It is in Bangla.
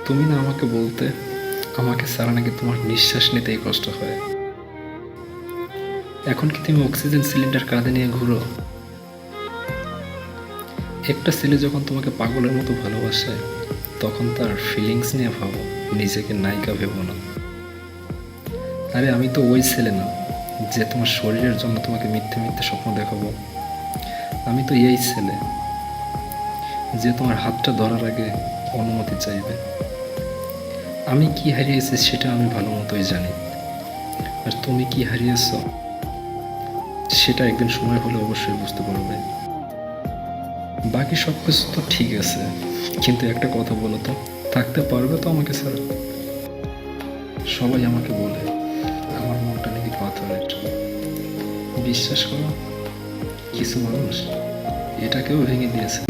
তুমি না আমাকে বলতে আমাকে ছাড়া নাকি তোমার নিঃশ্বাস নিতেই কষ্ট হয়। এখন কি তুমি অক্সিজেন সিলিন্ডার কাঁধে নিয়ে ঘুরো? একটা ছেলে যখন তোমাকে পাগলের মতো ভালোবাসে তখন তার ফিলিংস নিয়ে ভাবো, নিজেকে নায়িকা ভেবো না। আরে আমি তো ওই ছেলে না যে তোমার শরীরের জন্য তোমাকে মিথ্যে মিথ্যে স্বপ্ন দেখাবো। আমি তো এই ছেলে যে তোমার হাতটা ধরার আগে অনুমতি চাইবে। আমি কি হারিয়েছি সেটা আমি ভালো মতোই জানি, আর তুমি কি হারিয়েছ সেটা একদিন সময় হলে অবশ্যই বুঝতে পারবে। বাকি সব কিছু তো ঠিক আছে, কিন্তু একটা কথা বলো তো, থাকতে পারবে তো আমাকে ছাড়া? সবাই আমাকে বলে আমার মনটা নাকি পাথরের। বিশ্বাস করো, কিছু মানুষ এটাকেও ভেঙে দিয়েছে।